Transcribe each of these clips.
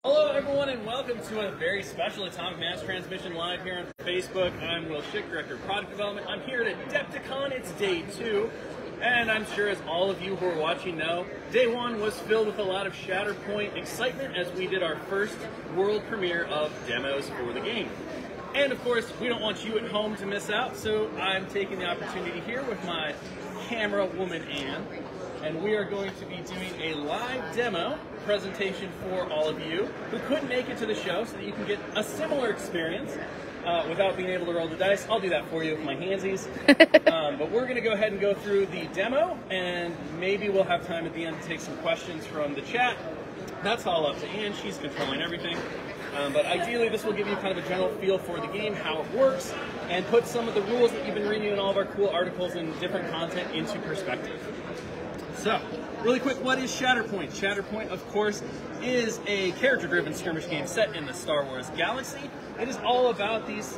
Hello everyone and welcome to a very special Atomic Mass transmission live here on Facebook. I'm Will Shick, Director of Product Development. I'm here at Adepticon. It's day 2, and I'm sure as all of you who are watching know, day 1 was filled with a lot of Shatterpoint excitement as we did our first world premiere of demos for the game. And of course, we don't want you at home to miss out, so I'm taking the opportunity here with my camera woman Anne, and we are going to be doing a live demo presentation for all of you who couldn't make it to the show so that you can get a similar experience without being able to roll the dice. I'll do that for you with my handsies. But we're going to go ahead and go through the demo, and maybe we'll have time at the end to take some questions from the chat. That's all up to Anne. She's controlling everything. But ideally, this will give you kind of a general feel for the game, how it works, and put some of the rules that you've been reading in all of our cool articles and different content into perspective. So, really quick, what is Shatterpoint? Shatterpoint, of course, is a character-driven skirmish game set in the Star Wars galaxy. It is all about these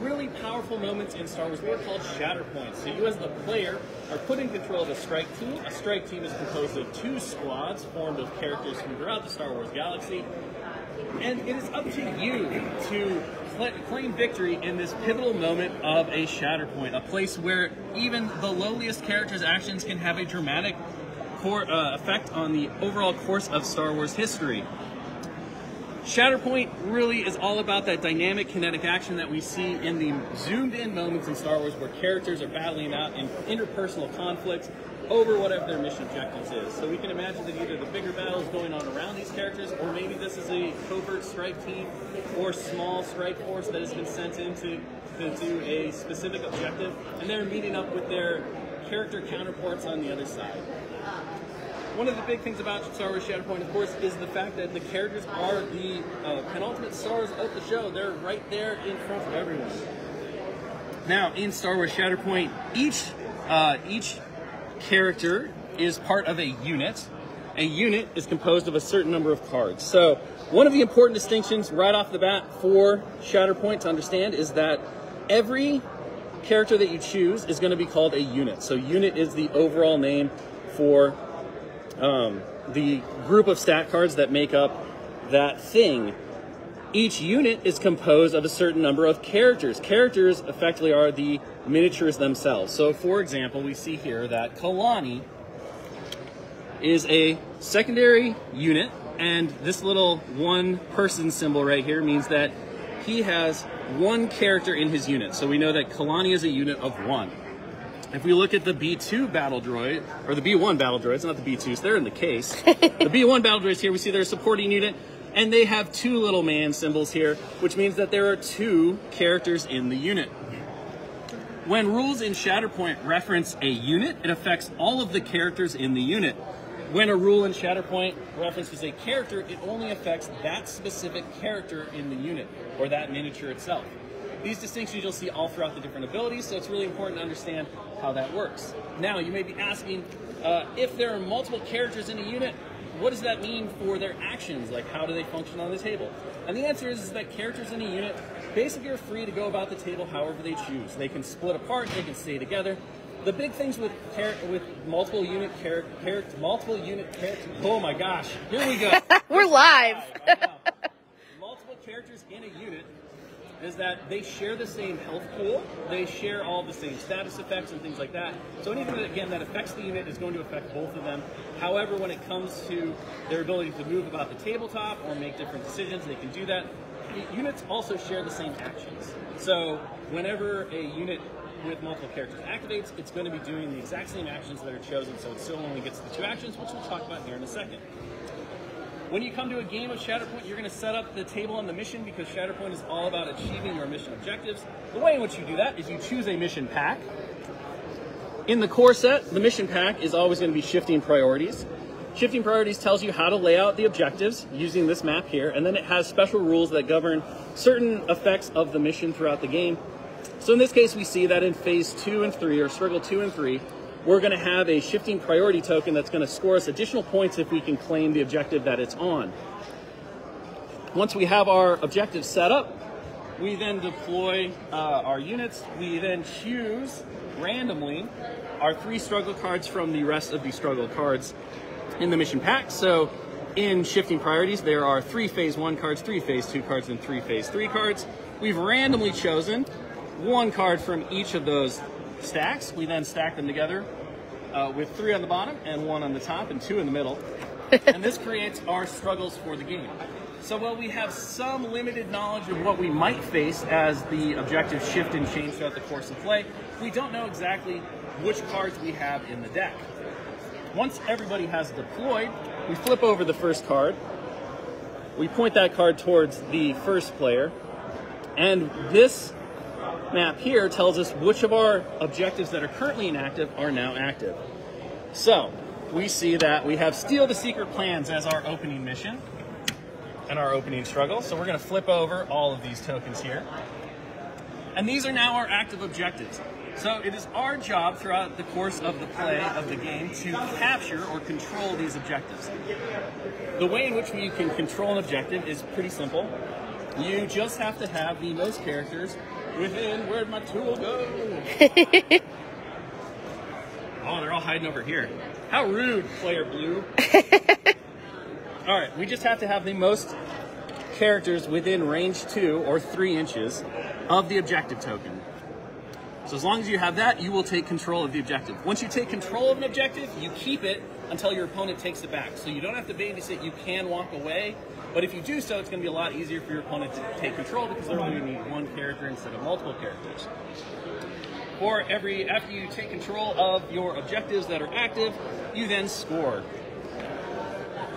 really powerful moments in Star Wars lore called Shatterpoints. So you as the player are put in control of a strike team. A strike team is composed of 2 squads formed of characters from throughout the Star Wars galaxy. And it is up to you to claim victory in this pivotal moment of a Shatterpoint, a place where even the lowliest character's actions can have a dramatic effect on the overall course of Star Wars history. Shatterpoint really is all about that dynamic kinetic action that we see in the zoomed-in moments in Star Wars where characters are battling out in interpersonal conflicts over whatever their mission objectives is. So we can imagine that either the bigger battles going on around these characters, or maybe this is a covert strike team or small strike force that has been sent in to do a specific objective, and they're meeting up with their character counterparts on the other side. One of the big things about Star Wars Shatterpoint, of course, is the fact that the characters are the penultimate stars of the show. They're right there in front of everyone. Now, in Star Wars Shatterpoint, each character is part of a unit. A unit is composed of a certain number of cards. So, one of the important distinctions right off the bat for Shatterpoint to understand is that every character that you choose is going to be called a unit. So, unit is the overall name for the group of stat cards that make up that thing. Each unit is composed of a certain number of characters. Characters effectively are the miniatures themselves. So for example, we see here that Kalani is a secondary unit, and this little one person symbol right here means that he has 1 character in his unit. So we know that Kalani is a unit of 1. If we look at the B2 battle droid, or the B1 battle droids, not the B2s, they're in the case. The B1 battle droids here, we see they're a supporting unit, and they have 2 little man symbols here, which means that there are 2 characters in the unit. When rules in Shatterpoint reference a unit, it affects all of the characters in the unit. When a rule in Shatterpoint references a character, it only affects that specific character in the unit, or that miniature itself. These distinctions you'll see all throughout the different abilities, so it's really important to understand how that works. Now, you may be asking, if there are multiple characters in a unit, what does that mean for their actions? Like, how do they function on the table? And the answer is that characters in a unit basically are free to go about the table however they choose. They can split apart, they can stay together. The big things with multiple unit characters, oh my gosh, here we go. We're live. Multiple characters in a unit is that they share the same health pool, they share all the same status effects and things like that. So anything that, again, that affects the unit is going to affect both of them. However, when it comes to their ability to move about the tabletop or make different decisions, they can do that. Units also share the same actions. So whenever a unit with multiple characters activates, it's going to be doing the exact same actions that are chosen, so it still only gets the 2 actions, which we'll talk about here in a second. When you come to a game of Shatterpoint, you're going to set up the table on the mission, because Shatterpoint is all about achieving your mission objectives. The way in which you do that is you choose a mission pack. In the core set, the mission pack is always going to be shifting priorities. Shifting priorities tells you how to lay out the objectives using this map here, and then it has special rules that govern certain effects of the mission throughout the game. So in this case, we see that in phase 2 and 3, or struggle 2 and 3, we're going to have a shifting priority token that's going to score us additional points if we can claim the objective that it's on. Once we have our objective set up, we then deploy our units. We then choose randomly our 3 struggle cards from the rest of the struggle cards in the mission pack. So in shifting priorities, there are 3 phase 1 cards, 3 phase 2 cards, and 3 phase 3 cards. We've randomly chosen 1 card from each of those stacks. We then stack them together with 3 on the bottom and 1 on the top and 2 in the middle. And this creates our struggles for the game. So while we have some limited knowledge of what we might face as the objectives shift and change throughout the course of play, we don't know exactly which cards we have in the deck. Once everybody has deployed, we flip over the first card. We point that card towards the first player. And this map here tells us which of our objectives that are currently inactive are now active. So we see that we have Steal the Secret Plans as our opening mission and our opening struggle. So we're going to flip over all of these tokens here. And these are now our active objectives. So it is our job throughout the course of the play of the game to capture or control these objectives. The way in which we can control an objective is pretty simple. You just have to have the most characters within, where'd my tool go? Oh, they're all hiding over here. How rude, player blue. All right, we just have to have the most characters within range 2 or 3 inches of the objective token. So as long as you have that, you will take control of the objective. Once you take control of an objective, you keep it until your opponent takes it back. So you don't have to babysit, you can walk away, but if you do so, it's going to be a lot easier for your opponent to take control because they're only going to need 1 character instead of multiple characters. After you take control of your objectives that are active, you then score.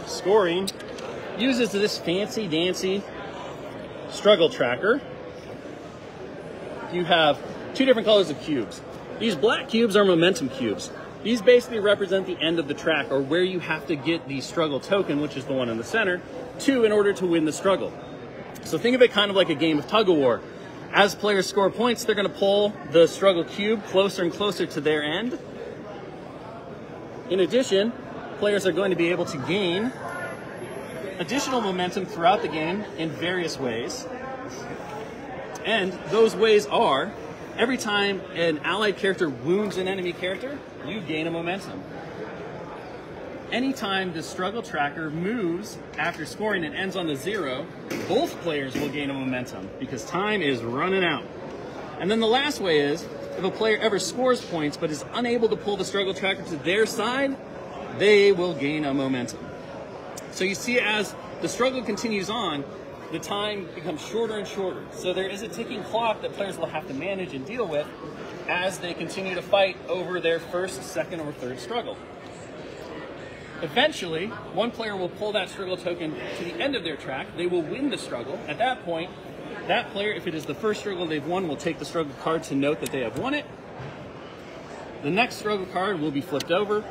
Scoring uses this fancy dancy struggle tracker. You have 2 different colors of cubes. These black cubes are momentum cubes. These basically represent the end of the track, or where you have to get the struggle token, which is the one in the center, to in order to win the struggle. So think of it kind of like a game of tug of war. As players score points, they're going to pull the struggle cube closer and closer to their end. In addition, players are going to be able to gain additional momentum throughout the game in various ways. And those ways are, every time an allied character wounds an enemy character, you gain a momentum. Anytime the struggle tracker moves after scoring and ends on the 0, both players will gain a momentum because time is running out. And then the last way is, if a player ever scores points but is unable to pull the struggle tracker to their side, they will gain a momentum. So you see, as the struggle continues on, the time becomes shorter and shorter. So there is a ticking clock that players will have to manage and deal with as they continue to fight over their first, second, or third struggle. Eventually, one player will pull that struggle token to the end of their track. They will win the struggle. At that point, that player, if it is the first struggle they've won, will take the struggle card to note that they have won it. The next struggle card will be flipped over.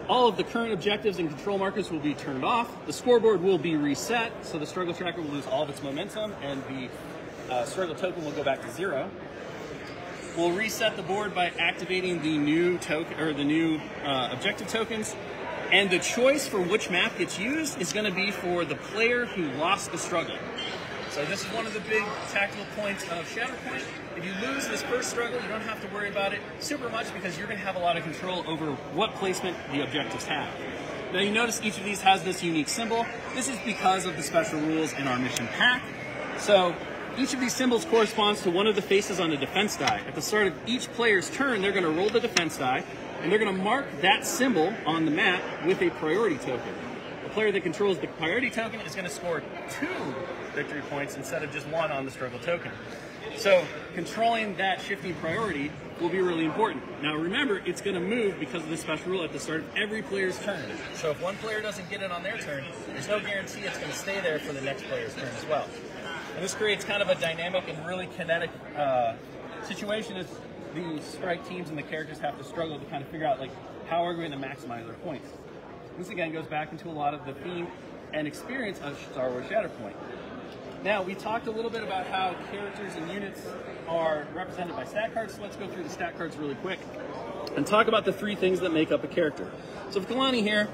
All of the current objectives and control markers will be turned off. The scoreboard will be reset, so the struggle tracker will lose all of its momentum, and the struggle token will go back to 0. We'll reset the board by activating the new token, or the new objective tokens, and the choice for which map gets used is going to be for the player who lost the struggle. So this is one of the big tactical points of Shatterpoint. If you lose this first struggle, you don't have to worry about it super much because you're going to have a lot of control over what placement the objectives have. Now you notice each of these has this unique symbol. This is because of the special rules in our mission pack. So each of these symbols corresponds to one of the faces on the defense die. At the start of each player's turn, they're going to roll the defense die, and they're going to mark that symbol on the map with a priority token. The player that controls the priority token is going to score 2 victory points instead of just 1 on the struggle token. So controlling that shifting priority will be really important. Now remember, it's going to move because of the special rule at the start of every player's turn. So if one player doesn't get it on their turn, there's no guarantee it's going to stay there for the next player's turn as well. And this creates kind of a dynamic and really kinetic situation as the strike teams and the characters have to struggle to kind of figure out, like, how are we going to maximize their points. This again goes back into a lot of the theme and experience of Star Wars Shatterpoint. Now, we talked a little bit about how characters and units are represented by stat cards, so let's go through the stat cards really quick and talk about the 3 things that make up a character. So with Kalani here,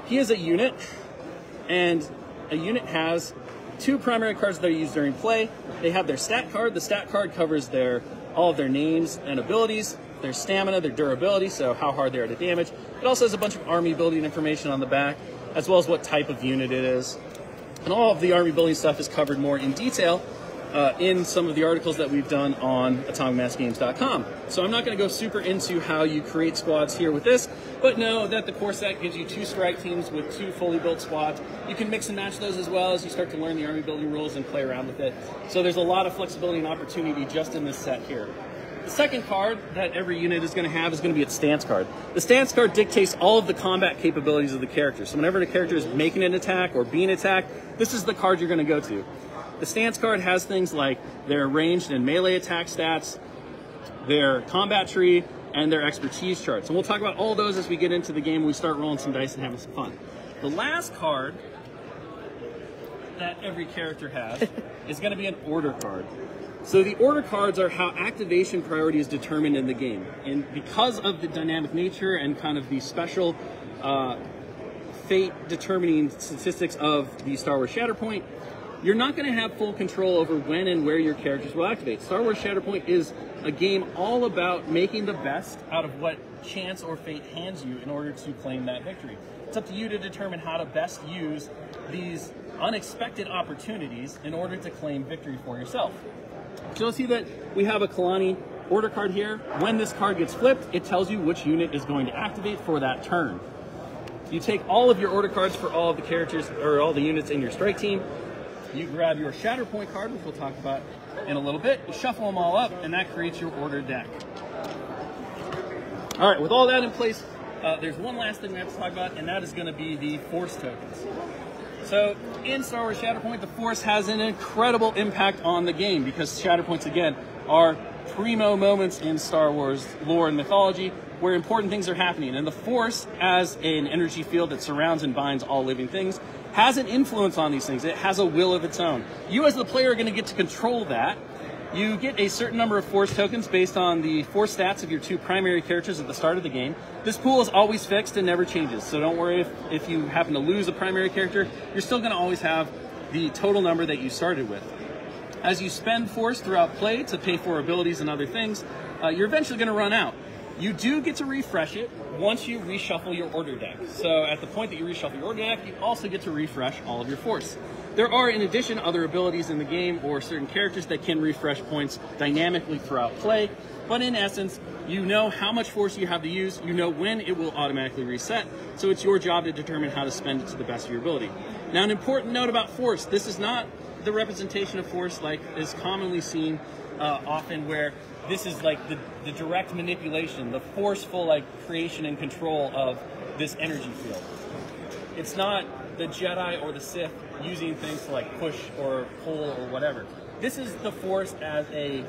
he is a unit, and a unit has 2 primary cards that are used during play. They have their stat card. The stat card covers all of their names and abilities, their stamina, their durability, so how hard they are to damage. It also has a bunch of army building information on the back. as well as what type of unit it is. And all of the army building stuff is covered more in detail in some of the articles that we've done on atomicmassgames.com. So I'm not going to go super into how you create squads here with this, but know that the core set gives you 2 strike teams with 2 fully built squads. You can mix and match those as well as you start to learn the army building rules and play around with it. So there's a lot of flexibility and opportunity just in this set here. The second card that every unit is going to have is going to be its stance card. The stance card dictates all of the combat capabilities of the character. So whenever the character is making an attack or being attacked, this is the card you're going to go to. The stance card has things like their ranged and melee attack stats, their combat tree, and their expertise charts. And we'll talk about all those as we get into the game and we start rolling some dice and having some fun. The last card that every character has is going to be an order card. So the order cards are how activation priority is determined in the game. And because of the dynamic nature and kind of the special fate determining statistics of the Star Wars Shatterpoint, you're not going to have full control over when and where your characters will activate. Star Wars Shatterpoint is a game all about making the best out of what chance or fate hands you in order to claim that victory. It's up to you to determine how to best use these unexpected opportunities in order to claim victory for yourself. So you'll see that we have a Kalani order card here. When this card gets flipped, it tells you which unit is going to activate for that turn. You take all of your order cards for all of the characters or all the units in your strike team. You grab your Shatterpoint card, which we'll talk about in a little bit. You shuffle them all up, and that creates your order deck. All right, with all that in place, there's one last thing we have to talk about, and that is going to be the Force tokens. So in Star Wars Shatterpoint, the Force has an incredible impact on the game because Shatterpoints, again, are primo moments in Star Wars lore and mythology where important things are happening. And the Force, as an energy field that surrounds and binds all living things, has an influence on these things. It has a will of its own. You as the player are going to get to control that. You get a certain number of Force tokens based on the Force stats of your 2 primary characters at the start of the game. This pool is always fixed and never changes, so don't worry if you happen to lose a primary character, you're still going to always have the total number that you started with. As you spend Force throughout play to pay for abilities and other things, you're eventually going to run out. You do get to refresh it once you reshuffle your order deck. So at the point that you reshuffle your order deck, you also get to refresh all of your Force. There are, in addition, other abilities in the game or certain characters that can refresh points dynamically throughout play. But in essence, you know how much Force you have to use, you know when it will automatically reset, so it's your job to determine how to spend it to the best of your ability. Now, an important note about Force, this is not the representation of Force like is commonly seen often where this is like the direct manipulation, the forceful like creation and control of this energy field. It's not the Jedi or the Sith using things to like push or pull or whatever. This is the Force as a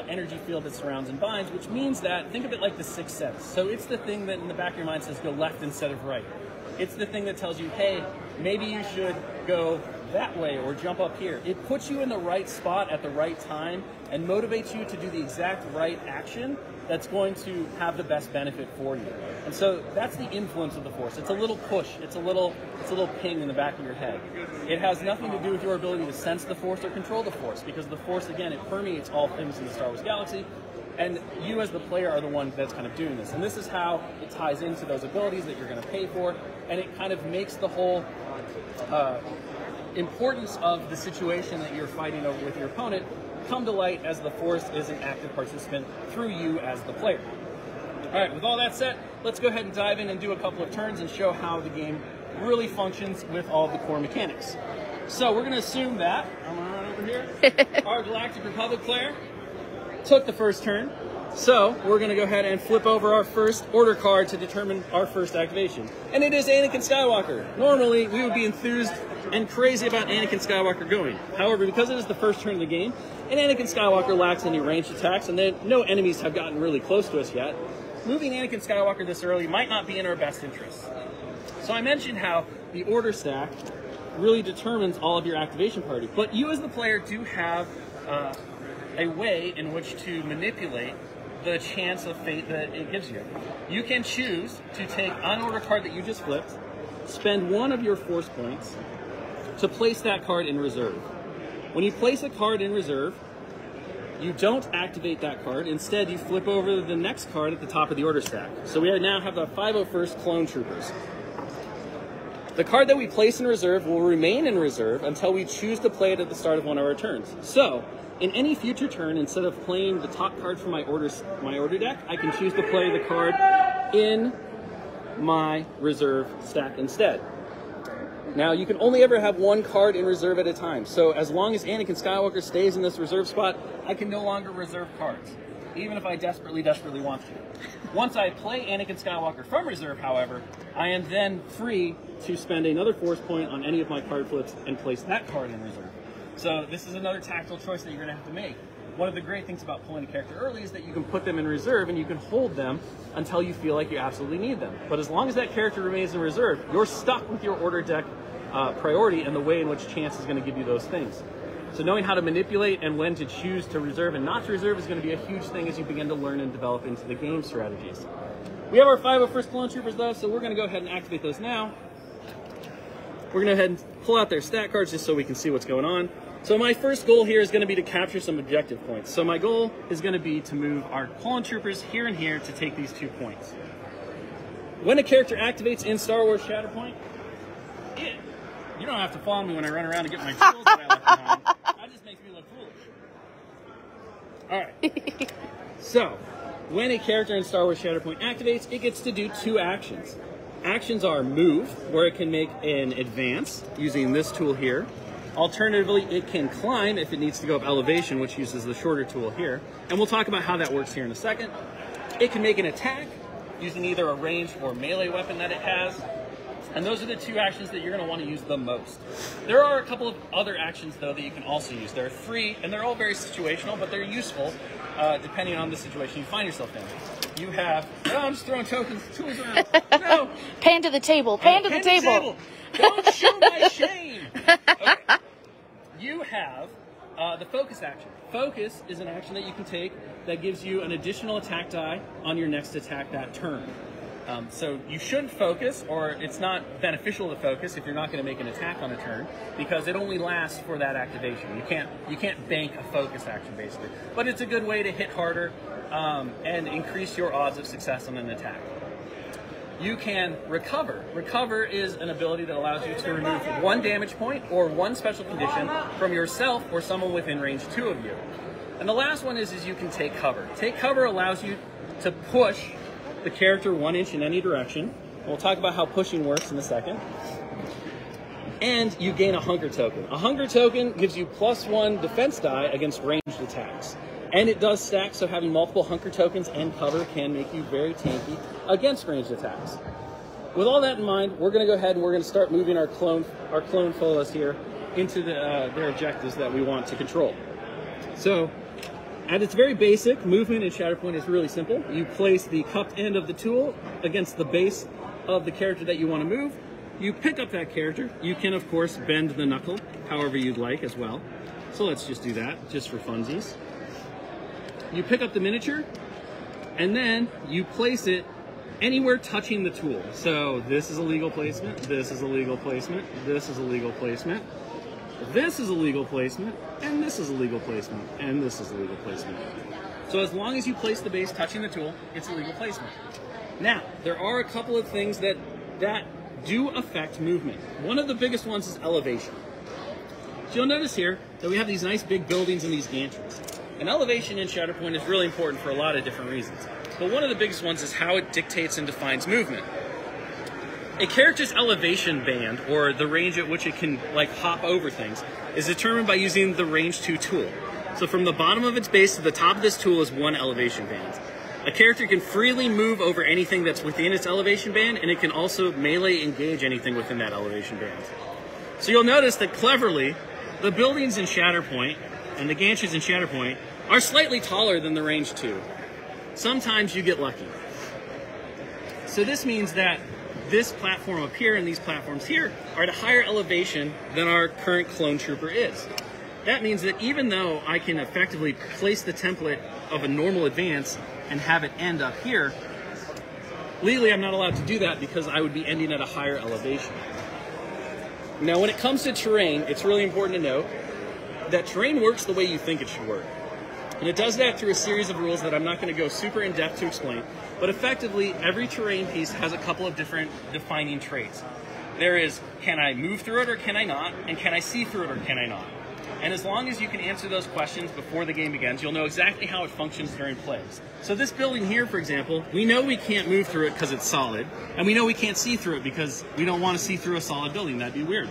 energy field that surrounds and binds, which means that, think of it like the Sixth Sense. So it's the thing that in the back of your mind says go left instead of right. It's the thing that tells you, hey, maybe you should go that way or jump up here. It puts you in the right spot at the right time and motivates you to do the exact right action that's going to have the best benefit for you. And so that's the influence of the Force. It's a little push. It's a little ping in the back of your head. It has nothing to do with your ability to sense the Force or control the Force, because the Force, again, it permeates all things in the Star Wars galaxy, and you as the player are the one that's kind of doing this. And this is how it ties into those abilities that you're going to pay for, and it kind of makes the whole importance of the situation that you're fighting over with your opponent come to light as the Force is an active participant through you as the player. All right, with all that said, let's go ahead and dive in and do a couple of turns and show how the game really functions with all the core mechanics. So we're going to assume that, I'm going to run over here, our Galactic Republic player took the first turn. So we're going to go ahead and flip over our first order card to determine our first activation. And it is Anakin Skywalker. Normally, we would be enthused and crazy about Anakin Skywalker going. However, because it is the first turn of the game, and Anakin Skywalker lacks any ranged attacks, and then no enemies have gotten really close to us yet, moving Anakin Skywalker this early might not be in our best interest. So I mentioned how the order stack really determines all of your activation priority, but you as the player do have a way in which to manipulate the chance of fate that it gives you. You can choose to take an order card that you just flipped, spend one of your Force points to place that card in reserve. When you place a card in reserve, you don't activate that card. Instead, you flip over the next card at the top of the order stack. So we now have the 501st Clone Troopers. The card that we place in reserve will remain in reserve until we choose to play it at the start of one of our turns. So, in any future turn, instead of playing the top card from my order deck, I can choose to play the card in my reserve stack instead. Now, you can only ever have one card in reserve at a time. So as long as Anakin Skywalker stays in this reserve spot, I can no longer reserve cards, even if I desperately want to. Once I play Anakin Skywalker from reserve, however, I am then free to spend another force point on any of my card flips and place that card in reserve. So this is another tactical choice that you're going to have to make. One of the great things about pulling a character early is that you can put them in reserve and you can hold them until you feel like you absolutely need them. But as long as that character remains in reserve, you're stuck with your order deck priority and the way in which chance is going to give you those things. So knowing how to manipulate and when to choose to reserve and not to reserve is going to be a huge thing as you begin to learn and develop into the game strategies. We have our 501st Clone Troopers though, so we're going to go ahead and activate those now. We're going to go ahead and pull out their stat cards just so we can see what's going on. So my first goal here is going to be to capture some objective points. So my goal is going to be to move our Clone Troopers here and here to take these 2 points. When a character activates in Star Wars Shatterpoint, you don't have to follow me when I run around and get my tools that I left behind. That just makes me look foolish. Alright. So, when a character in Star Wars Shatterpoint activates, it gets to do 2 actions. Actions are move, where it can make an advance using this tool here. Alternatively, it can climb if it needs to go up elevation, which uses the shorter tool here. And we'll talk about how that works here in a second. It can make an attack using either a ranged or melee weapon that it has. And those are the 2 actions that you're going to want to use the most. There are a couple of other actions, though, that you can also use. They're free, and they're all very situational, but they're useful depending on the situation you find yourself in. You have... Oh, I'm just throwing tools around. No! Pan to the table. Pan to the table. Don't show my shame. Okay. You have the focus action. Focus is an action that you can take that gives you an additional attack die on your next attack that turn. So you shouldn't focus, or it's not beneficial to focus if you're not going to make an attack on a turn, because it only lasts for that activation. You can't bank a focus action basically, but it's a good way to hit harder and increase your odds of success on an attack. You can recover. Recover is an ability that allows you to remove 1 damage point or 1 special condition from yourself or someone within range 2 of you. And the last one is you can take cover. Take cover allows you to push the character 1 inch in any direction. We'll talk about how pushing works in a second. And you gain a hunger token. A hunger token gives you +1 defense die against ranged attacks. And it does stack, so having multiple hunger tokens and cover can make you very tanky against ranged attacks. With all that in mind, we're going to go ahead and we're going to start moving our clone fellows here into their objectives that we want to control. So, at its very basic, movement in Shatterpoint is really simple. You place the cupped end of the tool against the base of the character that you want to move. You pick up that character. You can, of course, bend the knuckle however you'd like as well. So let's just do that, just for funsies. You pick up the miniature, and then you place it anywhere touching the tool. So this is a legal placement, this is a legal placement, this is a legal placement, this is a legal placement, and this is a legal placement, and this is a legal placement. So as long as you place the base touching the tool, it's a legal placement. Now, there are a couple of things that do affect movement. One of the biggest ones is elevation. So you'll notice here that we have these nice big buildings and these gantries. And elevation in Shatterpoint is really important for a lot of different reasons. But one of the biggest ones is how it dictates and defines movement. A character's elevation band, or the range at which it can hop over things, is determined by using the range 2 tool. So from the bottom of its base to the top of this tool is 1 elevation band. A character can freely move over anything that's within its elevation band, and it can also melee engage anything within that elevation band. So you'll notice that cleverly, the buildings in Shatterpoint and the gantries in Shatterpoint are slightly taller than the range 2. Sometimes you get lucky. So this means that this platform up here and these platforms here are at a higher elevation than our current clone trooper is. That means that even though I can effectively place the template of a normal advance and have it end up here, legally I'm not allowed to do that because I would be ending at a higher elevation. Now when it comes to terrain, it's really important to note that terrain works the way you think it should work. And it does that through a series of rules that I'm not going to go super in depth to explain, but effectively every terrain piece has a couple of different defining traits. There is, can I move through it or can I not? And can I see through it or can I not? And as long as you can answer those questions before the game begins, you'll know exactly how it functions during plays. So this building here, for example, we know we can't move through it because it's solid, and we know we can't see through it because we don't want to see through a solid building. That'd be weird.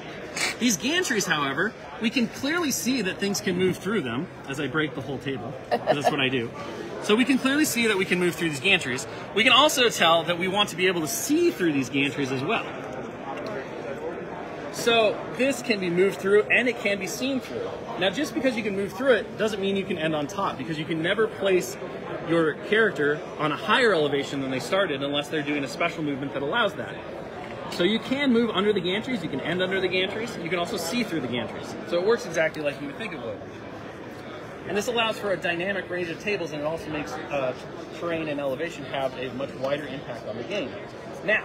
These gantries, however, we can clearly see that things can move through them, as I break the whole table, because that's what I do. So we can clearly see that we can move through these gantries. We can also tell that we want to be able to see through these gantries as well. So this can be moved through and it can be seen through. Now just because you can move through it doesn't mean you can end on top, because you can never place your character on a higher elevation than they started unless they're doing a special movement that allows that. So you can move under the gantries, you can end under the gantries, you can also see through the gantries. So it works exactly like you would think it would. And this allows for a dynamic range of tables, and it also makes terrain and elevation have a much wider impact on the game. Now,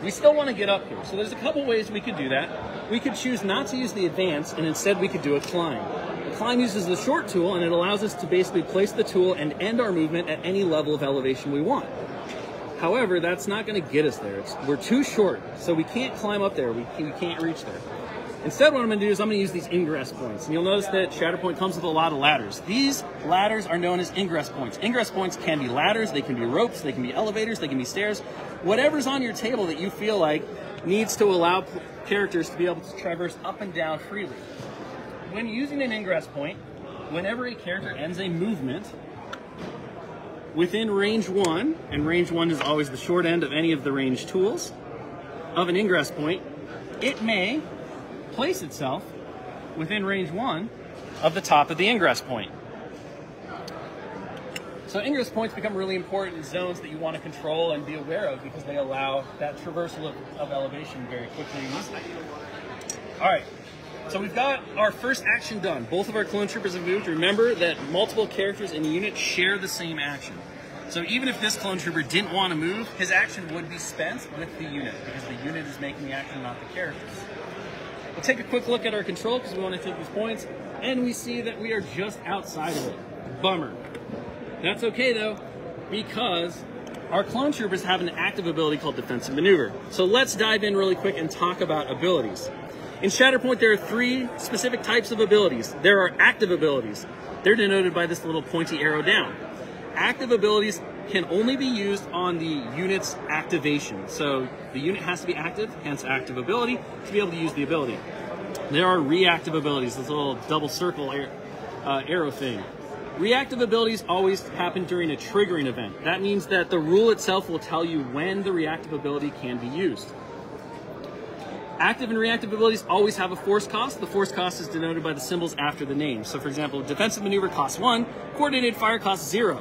we still want to get up here. So there's a couple ways we could do that. We could choose not to use the advance, and instead we could do a climb. The climb uses the short tool, and it allows us to basically place the tool and end our movement at any level of elevation we want. However, that's not going to get us there. We're too short, so we can't climb up there. We can't reach there. Instead, what I'm going to do is I'm going to use these ingress points. And you'll notice that Shatterpoint comes with a lot of ladders. These ladders are known as ingress points. Ingress points can be ladders, they can be ropes, they can be elevators, they can be stairs. Whatever's on your table that you feel like needs to allow characters to be able to traverse up and down freely. When using an ingress point, whenever a character ends a movement within range 1, and range 1 is always the short end of any of the range tools of an ingress point, it may place itself within range 1 of the top of the ingress point. So ingress points become really important zones that you want to control and be aware of, because they allow that traversal of elevation very quickly and easily. Alright, so we've got our first action done. Both of our clone troopers have moved. Remember that multiple characters in the unit share the same action. So even if this clone trooper didn't want to move, his action would be spent with the unit, because the unit is making the action, not the characters. We'll take a quick look at our control because we want to take these points, and we see that we are just outside of it. Bummer. That's okay though, because our clone troopers have an active ability called defensive maneuver. So let's dive in really quick and talk about abilities. In Shatterpoint, there are 3 specific types of abilities. There are active abilities. They're denoted by this little pointy arrow down. Active abilities can only be used on the unit's activation. So the unit has to be active, hence active ability, to be able to use the ability. There are reactive abilities, this little double circle arrow thing. Reactive abilities always happen during a triggering event. That means that the rule itself will tell you when the reactive ability can be used. Active and reactive abilities always have a force cost. The force cost is denoted by the symbols after the name. So for example, defensive maneuver costs 1, coordinated fire costs 0.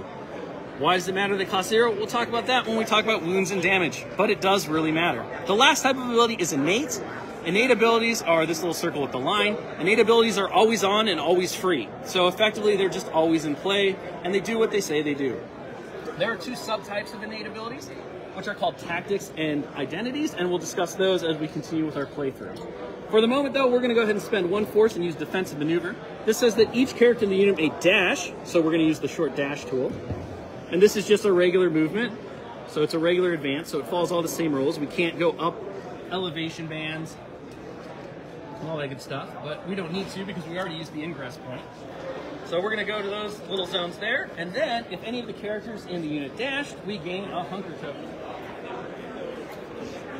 Why does it matter they cost 0? We'll talk about that when we talk about wounds and damage, but it does really matter. The last type of ability is innate. Innate abilities are this little circle with the line. Innate abilities are always on and always free. So effectively, they're just always in play, and they do what they say they do. There are 2 subtypes of innate abilities, which are called tactics and identities, and we'll discuss those as we continue with our playthrough. For the moment, though, we're going to go ahead and spend 1 force and use defensive maneuver. This says that each character in the unit may dash, so we're going to use the short dash tool. And this is just a regular movement, so it's a regular advance, so it follows all the same rules. We can't go up elevation bands and all that good stuff, but we don't need to because we already used the ingress point. So we're going to go to those little zones there, and then if any of the characters in the unit dashed, we gain a hunker token.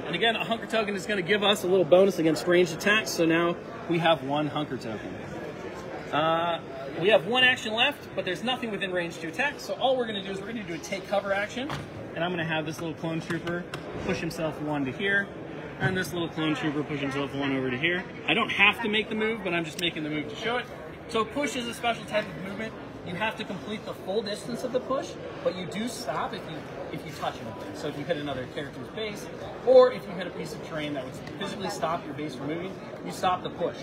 And again, a hunker token is going to give us a little bonus against ranged attacks, so now we have 1 hunker token. We have 1 action left, but there's nothing within range to attack, so all we're going to do is we're going to do a take cover action, and I'm going to have this little clone trooper push himself 1 to here, and this little clone trooper push himself 1 over to here. I don't have to make the move, but I'm just making the move to show it. So push is a special type of movement. You have to complete the full distance of the push, but you do stop if you touch anything. So if you hit another character's base, or if you hit a piece of terrain that would physically stop your base from moving, you stop the push.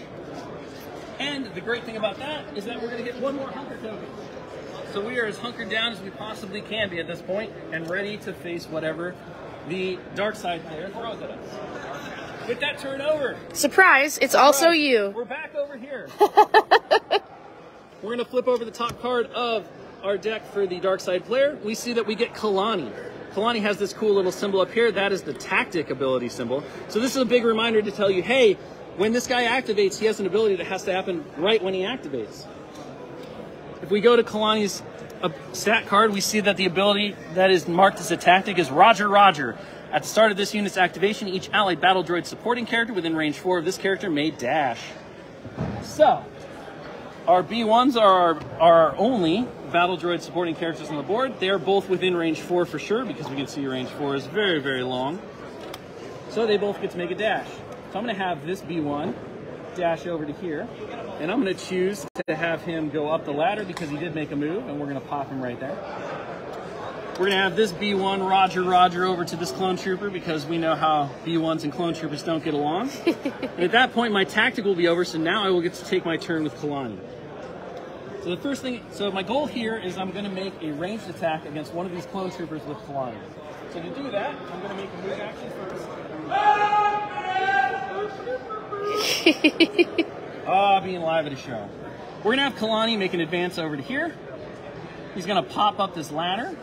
And the great thing about that is that we're going to get 1 more hunker token. So we are as hunkered down as we possibly can be at this point, and ready to face whatever the dark side player throws at us. With that turn over. Surprise, it's also you. We're back over here. We're going to flip over the top card of our deck for the dark side player. We see that we get Kalani. Kalani has this cool little symbol up here. That is the tactic ability symbol. So this is a big reminder to tell you, hey, when this guy activates, he has an ability that has to happen right when he activates. If we go to Kalani's stat card, we see that the ability that is marked as a tactic is Roger Roger. At the start of this unit's activation, each allied battle droid supporting character within range 4 of this character may dash. So, our B1s are our only battle droid supporting characters on the board. They are both within range 4 for sure, because we can see range 4 is very, very long. So they both get to make a dash. So I'm going to have this B1 dash over to here, and I'm going to choose to have him go up the ladder because he did make a move, and we're going to pop him right there. We're going to have this B1 Roger Roger over to this clone trooper because we know how B1s and clone troopers don't get along. And at that point, my tactic will be over, so now I will get to take my turn with Kalani. So the first thing, so my goal here is I'm going to make a ranged attack against one of these clone troopers with Kalani. So to do that, I'm going to make a move action first. Being live at a show. We're going to have Kalani make an advance over to here. He's going to pop up this ladder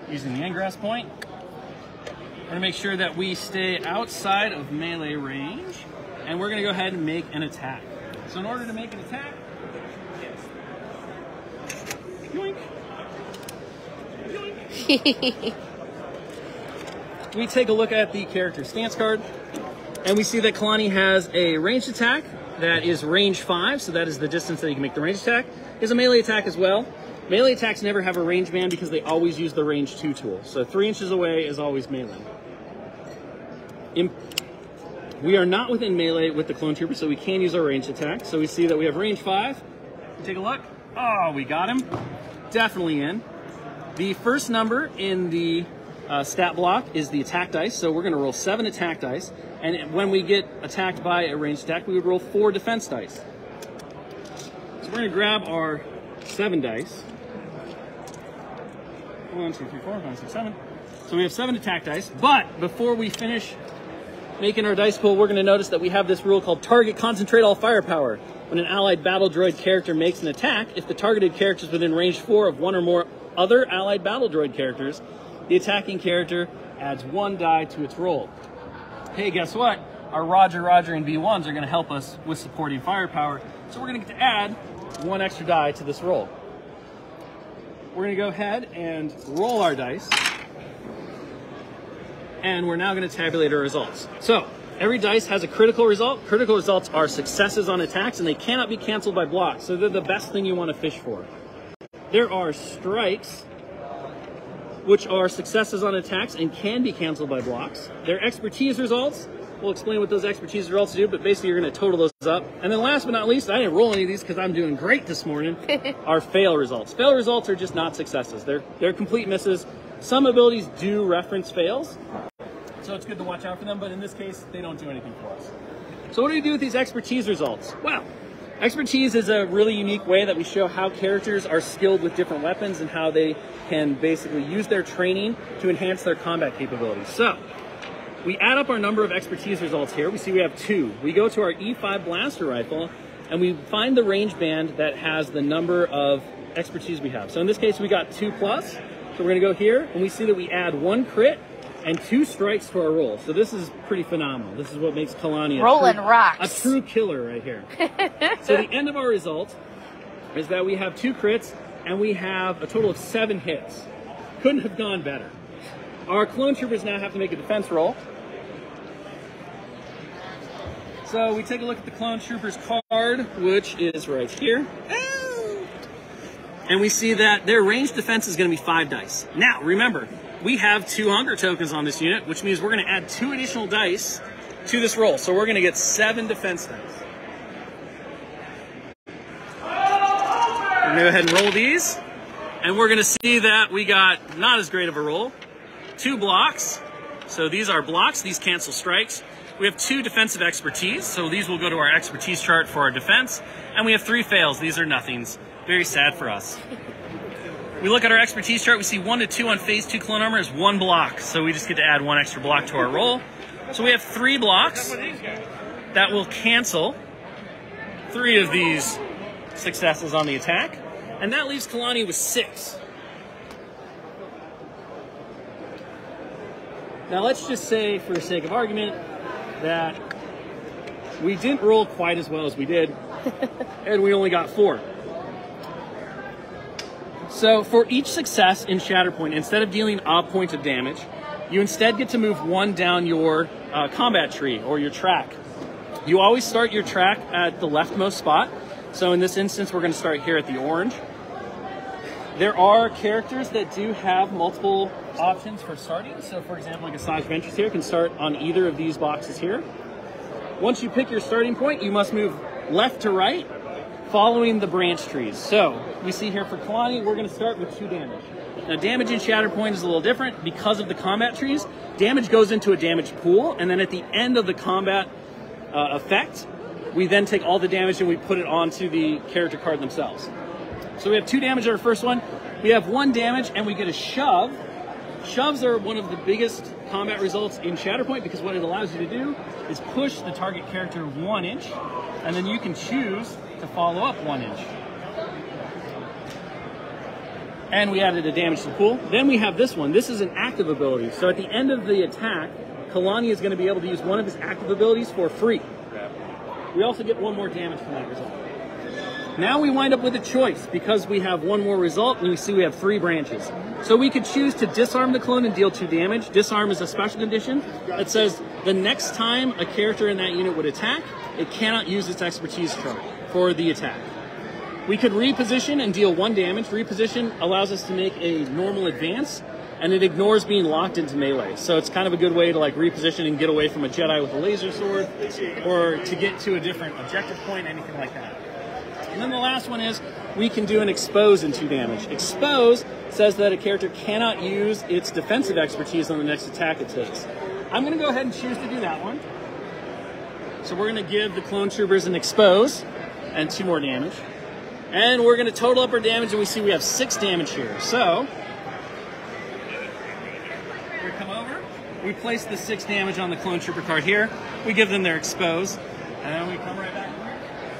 using the ingress point. We're going to make sure that we stay outside of melee range, and we're going to go ahead and make an attack. So in order to make an attack, yoink, yoink. We take a look at the character stance card, and we see that Kalani has a ranged attack that is range 5, so that is the distance that you can make the ranged attack. He has a melee attack as well. Melee attacks never have a range band because they always use the range 2 tool. So 3 inches away is always melee. We are not within melee with the clone trooper, so we can use our ranged attack. So we see that we have range 5. Take a look. Oh, we got him. Definitely in. The first number in the stat block is the attack dice. So we're going to roll 7 attack dice. And when we get attacked by a ranged attack, we would roll 4 defense dice. So we're going to grab our 7 dice. 1, 2, 3, 4, 5, 6, 7. So we have 7 attack dice. But before we finish making our dice pool, we're going to notice that we have this rule called target concentrate all firepower. When an allied battle droid character makes an attack, if the targeted character is within range 4 of one or more other allied battle droid characters, the attacking character adds 1 die to its roll. Hey, guess what? Our Roger Roger and B1s are going to help us with supporting firepower, so we're going to get to add 1 extra die to this roll. We're going to go ahead and roll our dice, and we're now going to tabulate our results. So every dice has a critical result. Critical results are successes on attacks, and they cannot be canceled by blocks, so they're the best thing you want to fish for. There are strikes, which are successes on attacks and can be canceled by blocks. Their expertise results, we'll explain what those expertise results do, but basically you're going to total those up. And then last but not least, I didn't roll any of these because I'm doing great this morning, are fail results. Fail results are just not successes. They're complete misses. Some abilities do reference fails, so it's good to watch out for them, but in this case, they don't do anything for us. So what do we do with these expertise results? Well, expertise is a really unique way that we show how characters are skilled with different weapons and how they can basically use their training to enhance their combat capabilities. So we add up our number of expertise results here. We see we have 2. We go to our E5 blaster rifle and we find the range band that has the number of expertise we have. So in this case, we got 2+. So we're going to go here and we see that we add 1 crit and 2 strikes to our roll. So this is pretty phenomenal. This is what makes Kalani a true killer right here. So the end of our result is that we have 2 crits and we have a total of 7 hits. Couldn't have gone better. Our clone troopers now have to make a defense roll. So we take a look at the clone troopers card, which is right here. And we see that their ranged defense is going to be 5 dice. Now, remember, we have 2 hunger tokens on this unit, which means we're going to add 2 additional dice to this roll. So we're going to get 7 defense dice. We're going to go ahead and roll these. And we're going to see that we got not as great of a roll. 2 blocks. So these are blocks. These cancel strikes. We have 2 defensive expertise. So these will go to our expertise chart for our defense. And we have 3 fails. These are nothings. Very sad for us. We look at our expertise chart. We see 1 to 2 on phase 2 clone armor is 1 block. So we just get to add 1 extra block to our roll. So we have 3 blocks that will cancel 3 of these successes on the attack. And that leaves Kalani with 6. Now let's just say, for the sake of argument, that we didn't roll quite as well as we did, and we only got 4. So for each success in Shatterpoint, instead of dealing a point of damage, you instead get to move 1 down your combat tree or your track. You always start your track at the leftmost spot. So in this instance, we're going to start here at the orange. There are characters that do have multiple options for starting. So for example, like Asajj Ventress here can start on either of these boxes here. Once you pick your starting point, you must move left to right, following the branch trees. So we see here for Kalani, we're going to start with 2 damage. Now damage in Shatterpoint is a little different because of the combat trees. Damage goes into a damage pool, and then at the end of the combat effect, we then take all the damage and we put it onto the character card themselves. So we have 2 damage on our first one. We have 1 damage and we get a shove. Shoves are one of the biggest combat results in Shatterpoint because what it allows you to do is push the target character 1 inch, and then you can choose to follow up 1 inch. And we added a damage to the pool. Then we have this one. This is an active ability. So at the end of the attack, Kalani is going to be able to use one of his active abilities for free. We also get 1 more damage from that result. Now we wind up with a choice because we have 1 more result and we see we have 3 branches. So we could choose to disarm the clone and deal 2 damage. Disarm is a special condition that says the next time a character in that unit would attack, it cannot use its expertise chart for the attack. We could reposition and deal 1 damage. Reposition allows us to make a normal advance, and it ignores being locked into melee. So it's kind of a good way to like reposition and get away from a Jedi with a laser sword, or to get to a different objective point, anything like that. And then the last one is we can do an expose in 2 damage. Expose says that a character cannot use its defensive expertise on the next attack it takes. I'm going to go ahead and choose to do that one. So we're going to give the clone troopers an expose and 2 more damage. And we're going to total up our damage, and we see we have 6 damage here. So we come over, we place the 6 damage on the clone trooper card here. We give them their expose, and then we come right back.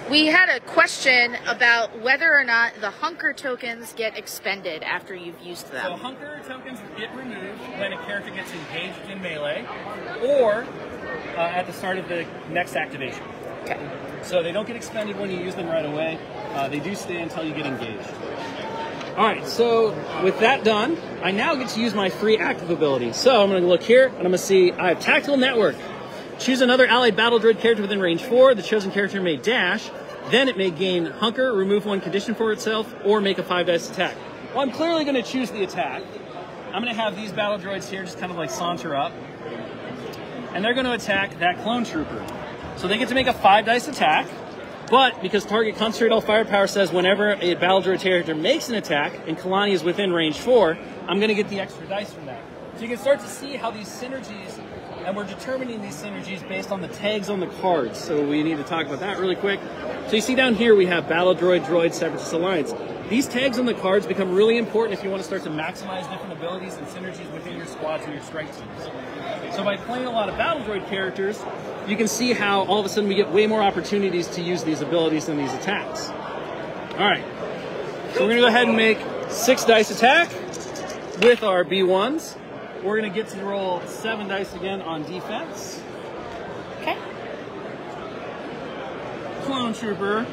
We had a question about whether or not the hunker tokens get expended after you've used them. So hunker tokens get removed when a character gets engaged in melee, or at the start of the next activation. Okay. So they don't get expended when you use them right away. They do stay until you get engaged. All right, so with that done, I now get to use my free active ability. So I'm going to look here, and I'm going to see I have Tactical Network. Choose another allied battle droid character within range 4. The chosen character may dash. Then it may gain hunker, remove 1 condition for itself, or make a 5-dice attack. Well, I'm clearly going to choose the attack. I'm going to have these battle droids here just kind of like saunter up. And they're going to attack that clone trooper. So they get to make a 5-dice attack. But because target concentrate all firepower says whenever a battle droid character makes an attack and Kalani is within range 4, I'm going to get the extra dice from that. So you can start to see how these synergies, and we're determining these synergies based on the tags on the cards. So we need to talk about that really quick. So you see down here we have Battle Droid, Droid, Separatist Alliance. These tags on the cards become really important if you want to start to maximize different abilities and synergies within your squads and your strike teams. So by playing a lot of Battle Droid characters, you can see how all of a sudden we get way more opportunities to use these abilities and these attacks. All right, so we're going to go ahead and make 6 dice attack with our B1s. We're going to get to roll 7 dice again on defense. Okay. Clone Trooper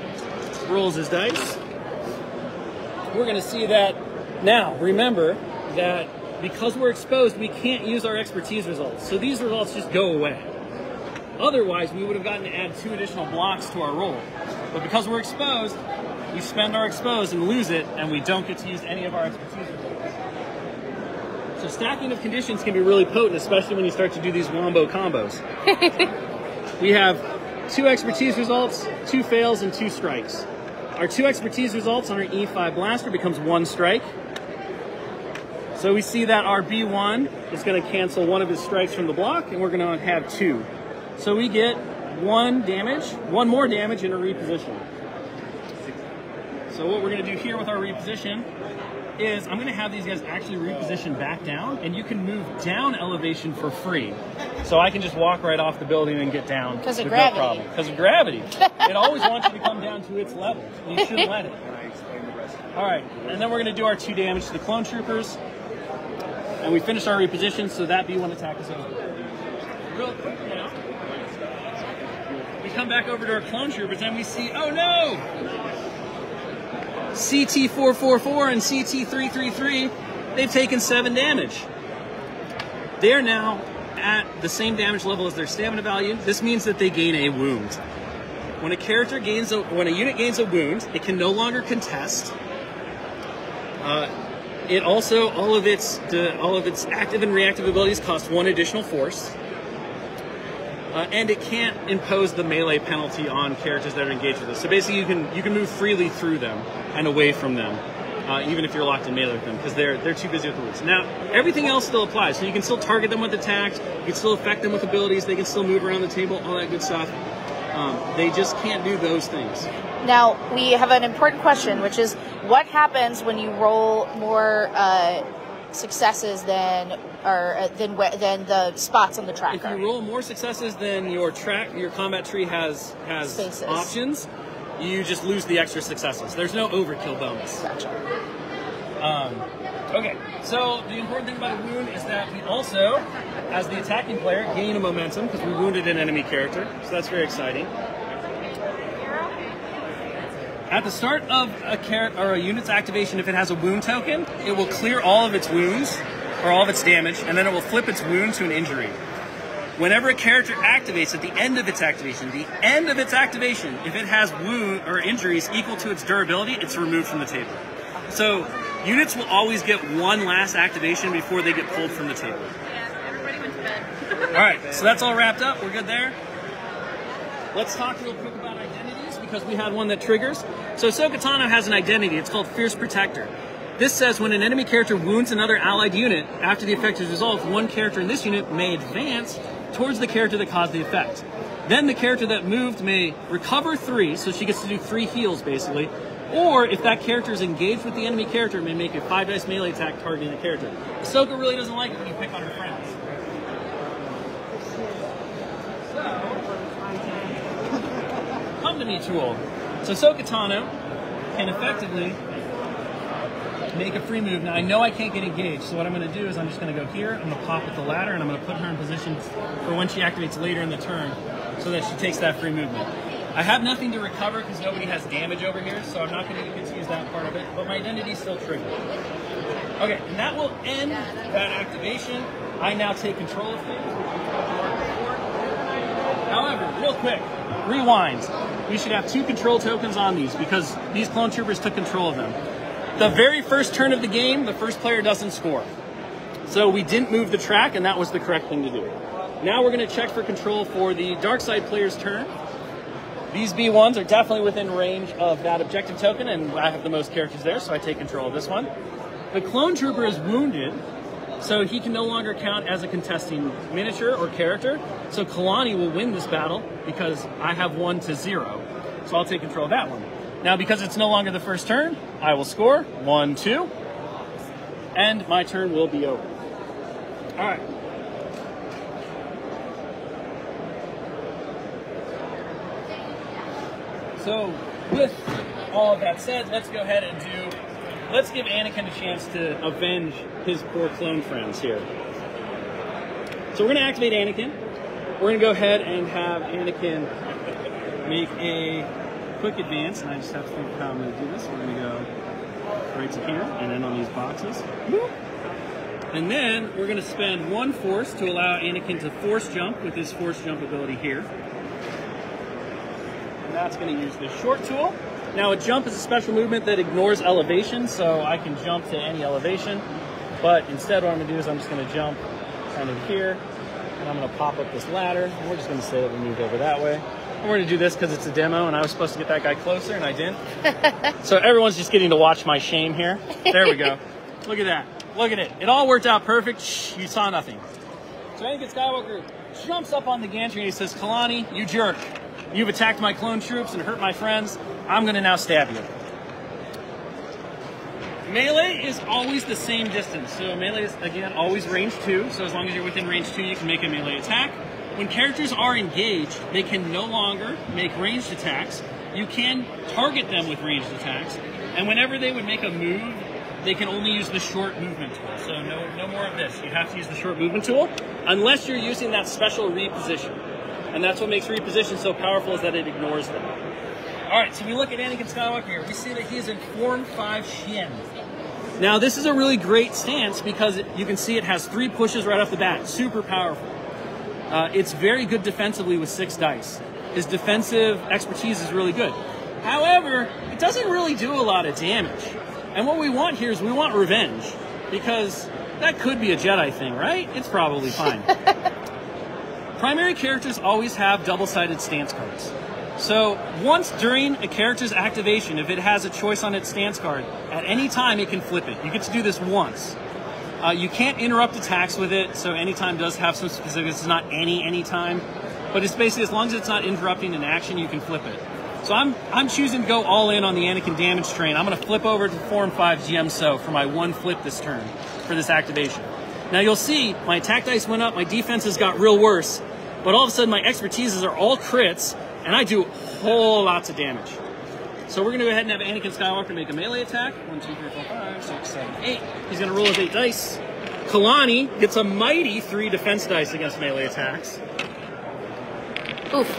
rolls his dice. We're going to see that now. Remember that because we're exposed, we can't use our expertise results. So these results just go away. Otherwise, we would have gotten to add 2 additional blocks to our roll. But because we're exposed, we spend our expose and lose it, and we don't get to use any of our expertise results. So stacking of conditions can be really potent, especially when you start to do these wombo combos. We have 2 expertise results, 2 fails, and 2 strikes. Our 2 expertise results on our E5 blaster becomes 1 strike. So we see that our B1 is going to cancel 1 of his strikes from the block, and we're going to have 2. So we get 1 damage, 1 more damage in a reposition. So what we're going to do here with our reposition is I'm going to have these guys actually reposition back down, and you can move down elevation for free. So I can just walk right off the building and get down. Because of gravity. No problem. Because of gravity. It always wants you to come down to its level. You shouldn't let it. All right, and then we're going to do our 2 damage to the clone troopers. And we finished our reposition, so that B1 attack is over. Real quick now, we come back over to our clone troopers and we see, oh no! CT444 and CT333, they've taken 7 damage. They're now at the same damage level as their stamina value. This means that they gain a wound. When a unit gains a wound, it can no longer contest. It also, all of its active and reactive abilities cost 1 additional force. And it can't impose the melee penalty on characters that are engaged with it. So basically you can move freely through them and away from them, even if you're locked in melee with them, because they're too busy with the wounds. Now, everything else still applies. So you can still target them with attacks, you can still affect them with abilities, they can still move around the table, all that good stuff. They just can't do those things. Now, we have an important question, which is, what happens when you roll more successes than the spots on the tracker? If you roll more successes than your combat tree has Spaces. Options, you just lose the extra successes. There's no overkill bonus. Gotcha. Okay, so the important thing about a wound is that we also, as the attacking player, gain a momentum because we wounded an enemy character, so that's very exciting. At the start of a unit's activation, if it has a wound token, it will clear all of its wounds, or all of its damage, and then it will flip its wound to an injury. Whenever a character activates at the end of its activation, if it has wound or injuries equal to its durability, it's removed from the table. So units will always get one last activation before they get pulled from the table. Yeah, everybody went to bed. All right, so that's all wrapped up. We're good there. Let's talk real quick about identities, because we had one that triggers. So Ahsoka Tano has an identity. It's called Fierce Protector. This says when an enemy character wounds another allied unit, after the effect is resolved, one character in this unit may advance towards the character that caused the effect. Then the character that moved may recover 3, so she gets to do 3 heals, basically. Or, if that character is engaged with the enemy character, may make a 5-dice melee attack targeting the character. Ahsoka really doesn't like it when you pick on her friends. Come to me tool. So Ahsoka Tano can effectively make a free move. Now I know I can't get engaged, so what I'm going to do is I'm just going to go here, I'm going to pop with the ladder, and I'm going to put her in position for when she activates later in the turn, so that she takes that free movement. I have nothing to recover because nobody has damage over here, so I'm not going to get to use that part of it, but my identity is still triggered. Okay, and that will end that activation. I now take control of things. However, real quick, rewind. We should have 2 control tokens on these because these clone troopers took control of them. The very first turn of the game, the first player doesn't score. So we didn't move the track, and that was the correct thing to do. Now we're going to check for control for the dark side player's turn. These B1s are definitely within range of that objective token, and I have the most characters there, so I take control of this one. The clone trooper is wounded, so he can no longer count as a contesting miniature or character. So Kalani will win this battle because I have 1 to 0. So I'll take control of that one. Now, because it's no longer the first turn, I will score 1, 2, and my turn will be over. All right. So, with all of that said, let's go ahead and let's give Anakin a chance to avenge his poor clone friends here. So we're going to activate Anakin. We're going to go ahead and have Anakin make a quick advance, and I just have to think of how I'm going to do this. We're going to go right to here, and then on these boxes. And then we're going to spend 1 force to allow Anakin to force jump with his force jump ability here. And that's going to use this short tool. Now a jump is a special movement that ignores elevation, so I can jump to any elevation. But instead what I'm going to do is I'm just going to jump kind of here, and I'm going to pop up this ladder, and we're just going to say that we moved over that way. And we're going to do this because it's a demo, and I was supposed to get that guy closer, and I didn't. So everyone's just getting to watch my shame here. There we go. Look at that. Look at it. It all worked out perfect. Shh, you saw nothing. So Anakin Skywalker jumps up on the gantry and he says, Kalani, you jerk. You've attacked my clone troops and hurt my friends. I'm going to now stab you. Melee is always the same distance. So melee is, again, always range 2. So as long as you're within range 2, you can make a melee attack. When characters are engaged, they can no longer make ranged attacks. You can target them with ranged attacks. And whenever they would make a move they can only use the short movement tool. So no more of this. You have to use the short movement tool unless you're using that special reposition. And that's what makes reposition so powerful, is that it ignores them. All right, so we look at Anakin Skywalker here. We see that he is in Form 5 Shin. Now, this is a really great stance because you can see it has 3 pushes right off the bat. Super powerful. It's very good defensively with 6 dice. His defensive expertise is really good. However, it doesn't really do a lot of damage. And what we want here is we want revenge, because that could be a Jedi thing, right? It's probably fine. Primary characters always have double-sided stance cards. So once during a character's activation, if it has a choice on its stance card, at any time it can flip it. You get to do this once. You can't interrupt attacks with it, so anytime does have some specifics. It's not anytime, but it's basically as long as it's not interrupting an action, you can flip it. So I'm choosing to go all in on the Anakin damage train. I'm going to flip over to Form 5 GMSO for my 1 flip this turn for this activation. Now you'll see my attack dice went up, my defenses got real worse, but all of a sudden my expertises are all crits, and I do whole lots of damage. So we're going to go ahead and have Anakin Skywalker make a melee attack. 1, 2, 3, 4, 5, 6, 7, 8. He's going to roll his 8 dice. Kalani gets a mighty 3 defense dice against melee attacks. Oof.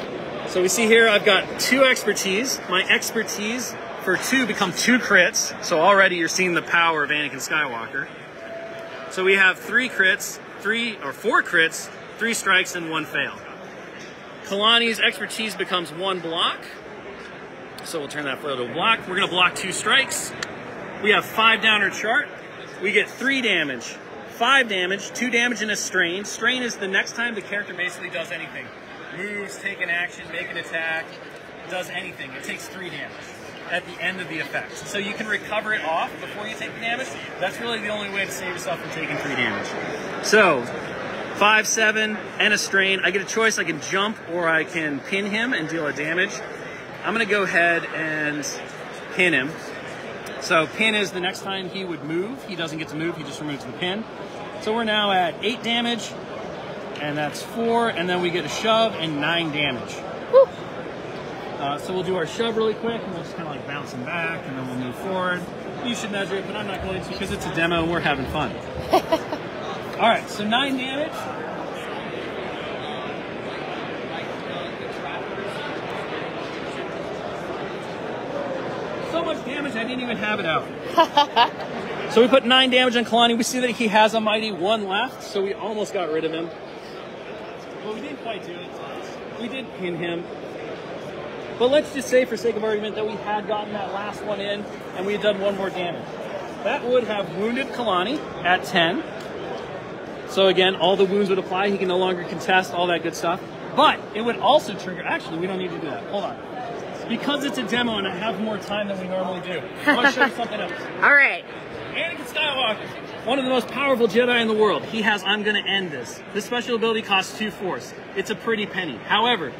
So we see here I've got 2 expertise. My expertise for 2 become 2 crits. So already you're seeing the power of Anakin Skywalker. So we have 4 crits, 3 strikes, and 1 fail. Kalani's expertise becomes 1 block. So we'll turn that fail to a block. We're going to block 2 strikes. We have 5 down our chart. We get 3 damage, 5 damage, 2 damage, and a strain. Strain is the next time the character basically does anything. Moves, take an action, make an attack, does anything. It takes 3 damage at the end of the effect. So you can recover it off before you take the damage. That's really the only way to save yourself from taking 3 damage. So 5, 7, and a strain. I get a choice. I can jump or I can pin him and deal a damage. I'm going to go ahead and pin him. So pin is the next time he would move. He doesn't get to move. He just removes the pin. So we're now at 8 damage, and that's 4. And then we get a shove and 9 damage. Woo. So we'll do our shove really quick, and we'll just kind of like bounce him back, and then we'll move forward. You should measure it, but I'm not going to because it's a demo and we're having fun. All right, so 9 damage. So much damage, I didn't even have it out. So we put 9 damage on Kalani. We see that he has a mighty 1 left, so we almost got rid of him. Well, we didn't quite do it. We did pin him. But let's just say, for sake of argument, that we had gotten that last one in, and we had done 1 more damage. That would have wounded Kalani at 10. So again, all the wounds would apply. He can no longer contest, all that good stuff. But it would also trigger... Actually, we don't need to do that. Hold on. Because it's a demo and I have more time than we normally do, I want to show you something else. All right. Anakin Skywalker, one of the most powerful Jedi in the world. He has I'm going to end this. This special ability costs 2 force. It's a pretty penny. However,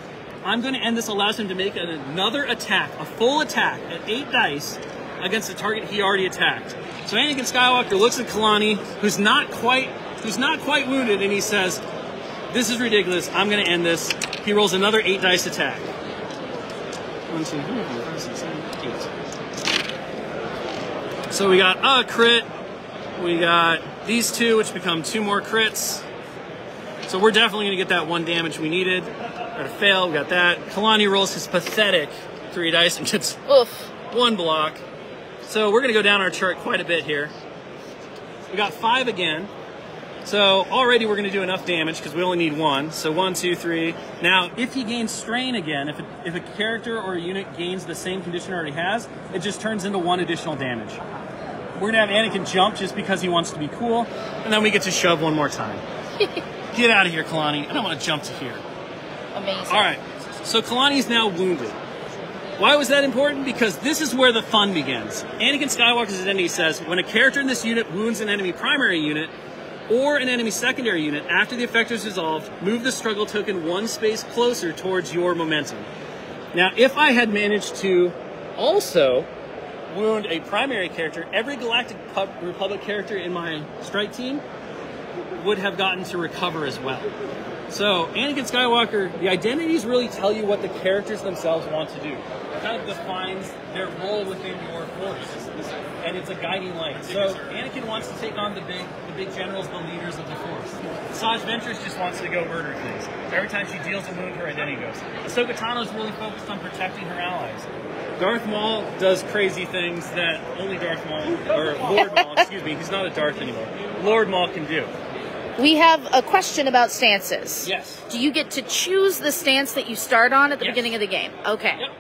I'm going to end this allows him to make another attack, a full attack at 8 dice against the target he already attacked. So Anakin Skywalker looks at Kalani, who's not quite wounded, and he says, "This is ridiculous. I'm going to end this." He rolls another 8 dice attack. 1, 2, 3, 4, 5, 6, 7, 8. So we got a crit. We got these 2, which become 2 more crits. So we're definitely going to get that 1 damage we needed. Got a fail. We got that. Kalani rolls his pathetic 3 dice and gets 1 block. So we're going to go down our chart quite a bit here. We got 5 again. So already we're going to do enough damage because we only need 1. So 1, 2, 3. Now, if he gains strain again, if a character or a unit gains the same condition it already has, it just turns into 1 additional damage. We're going to have Anakin jump just because he wants to be cool, and then we get to shove 1 more time. Get out of here, Kalani. I don't want to jump to here. Amazing. All right. So Kalani's now wounded. Why was that important? Because this is where the fun begins. Anakin Skywalker's identity says, when a character in this unit wounds an enemy primary unit, or an enemy secondary unit, after the effect is resolved, move the struggle token 1 space closer towards your momentum. Now, if I had managed to also wound a primary character, every Galactic Republic character in my strike team would have gotten to recover as well. So, Anakin Skywalker, the identities really tell you what the characters themselves want to do. kind of defines their role within your force, and it's a guiding light. So Anakin wants to take on the big generals, the leaders of the force. Asajj Ventress just wants to go murder things. Every time she deals a wound, her identity goes. Ahsoka Tano's really focused on protecting her allies. Darth Maul does crazy things that only Darth Maul, or Lord Maul, excuse me, he's not a Darth anymore. Lord Maul can do. We have a question about stances. Yes. Do you get to choose the stance that you start on at the beginning of the game? Okay. Yep.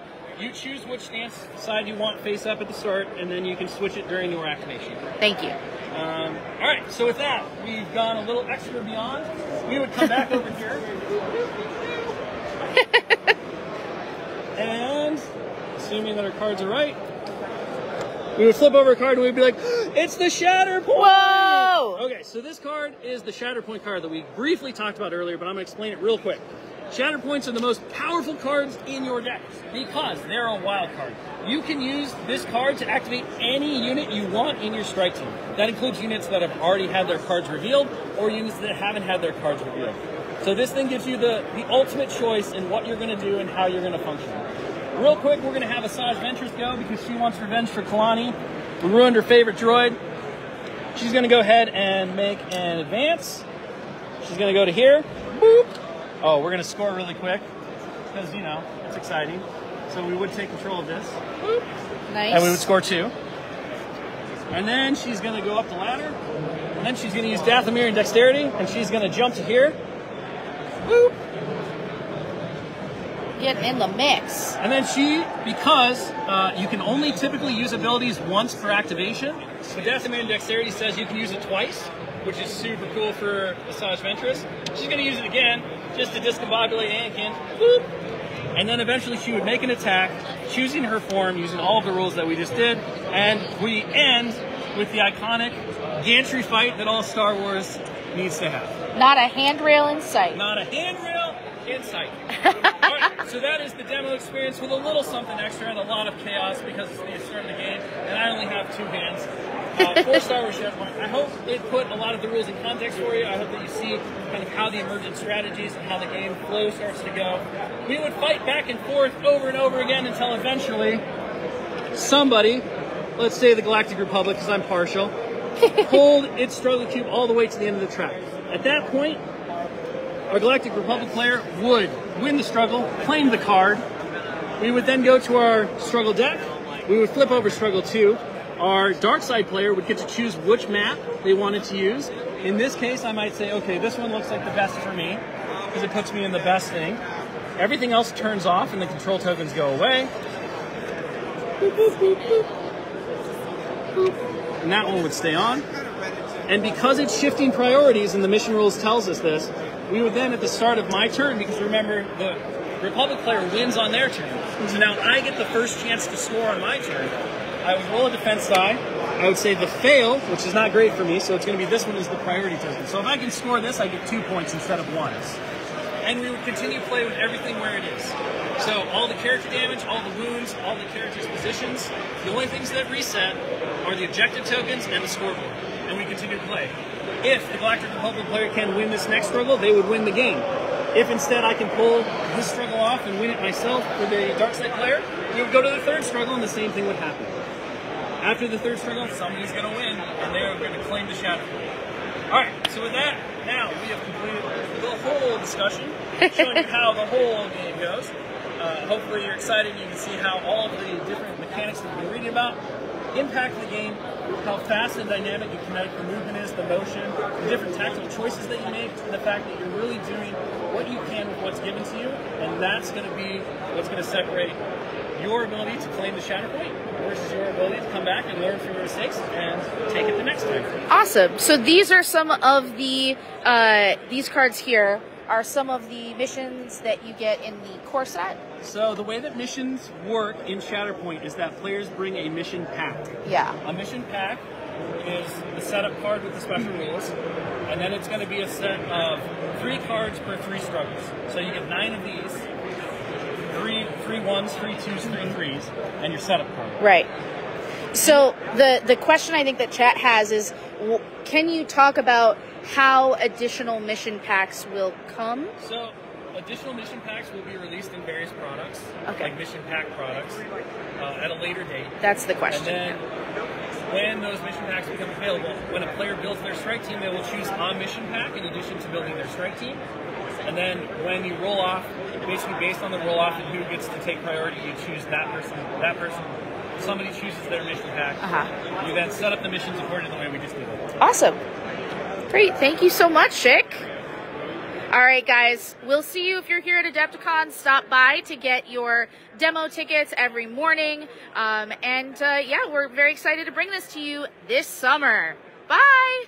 You choose which stance side you want face up at the start, and then you can switch it during your activation. Thank you. All right, so with that, we've gone a little extra beyond. We would come back over here. And, assuming that our cards are right, we would flip over a card and we'd be like, it's the Shatterpoint! Whoa! Okay, so this card is the Shatterpoint card that we briefly talked about earlier, but I'm going to explain it real quick. Shatterpoints are the most powerful cards in your deck because they're a wild card. You can use this card to activate any unit you want in your strike team. That includes units that have already had their cards revealed or units that haven't had their cards revealed. So this thing gives you the ultimate choice in what you're going to do and how you're going to function. Real quick, we're going to have Asajj Ventress go because she wants revenge for Kalani. We ruined her favorite droid. She's going to go ahead and make an advance. She's going to go to here. Boop. Oh, we're going to score really quick because, you know, it's exciting. So we would take control of this. Boop. Nice. And we would score 2. And then she's going to go up the ladder. And then she's going to use Dathomir and Dexterity. And she's going to jump to here. Boop. Get in the mix. And then because you can only typically use abilities once per activation, so Dathomir and Dexterity says you can use it twice, which is super cool for Asajj Ventress. She's going to use it again just to discombobulate Anakin. Boop. And then eventually she would make an attack, choosing her form, using all of the rules that we just did. And we end with the iconic gantry fight that all Star Wars needs to have. Not a handrail in sight. Not a handrail in sight. All right, so that is the demo experience with a little something extra and a lot of chaos because it's the start of the game, and I only have 2 hands. For Star Wars Shatterpoint, I hope it put a lot of the rules in context for you. I hope that you see kind of how the emergent strategies and how the game flow starts to go. We would fight back and forth over and over again until eventually somebody, let's say the Galactic Republic because I'm partial, pulled its struggle cube all the way to the end of the track. At that point, our Galactic Republic player would win the struggle, claim the card. We would then go to our struggle deck. We would flip over struggle 2. Our dark side player would get to choose which map they wanted to use. In this case, I might say, okay, this one looks like the best for me because it puts me in the best thing. Everything else turns off and the control tokens go away. Boop, boop, boop, boop. Boop. And that one would stay on. And because it's shifting priorities and the mission rules tells us this, we would then at the start of my turn, because remember the Republic player wins on their turn, so now I get the first chance to score on my turn. I would roll a defense die. I would say the fail, which is not great for me, so it's going to be this one is the priority token. So if I can score this, I get 2 points instead of 1. And we would continue to play with everything where it is. So all the character damage, all the wounds, all the characters' positions, the only things that reset are the objective tokens and the scoreboard. And we continue to play. If the Galactic Republic player can win this next struggle, they would win the game. If instead I can pull this struggle off and win it myself for the dark side player, we would go to the 3rd struggle and the same thing would happen. After the 3rd struggle, somebody's going to win, and they're going to claim the Shatterpoint. All right, so with that, now we have completed the whole discussion, showing you how the whole game goes. Hopefully you're excited and you can see how all of the different mechanics that we've been reading about impact the game, how fast and dynamic and kinetic the movement is, the motion, the different tactical choices that you make, and the fact that you're really doing what you can with what's given to you, and that's going to be what's going to separate your ability to claim the Shatterpoint versus your ability to come back and learn from your mistakes and take it the next time. Awesome. So these are some of the, these cards here are some of the missions that you get in the core set. So the way that missions work in Shatterpoint is that players bring a mission pack. Yeah. A mission pack is the setup card with the special rules, and then it's going to be a set of 3 cards per 3 struggles. So you get 9 of these, 3 1s, 3 2s, 3 3s, and your setup card. Right. So the question I think that chat has is, can you talk about how additional mission packs will come? So additional mission packs will be released in various products, Okay. like mission pack products, at a later date. That's the question. And then when those mission packs become available, when a player builds their strike team, they will choose a mission pack in addition to building their strike team. And then when you roll off, basically based on the roll off and who gets to take priority, you choose that person. Somebody chooses their mission pack. You then set up the missions according to the way we just did it. Awesome. Great. Thank you so much, Shick. All right, guys. We'll see you if you're here at Adepticon. Stop by to get your demo tickets every morning. Yeah, we're very excited to bring this to you this summer. Bye.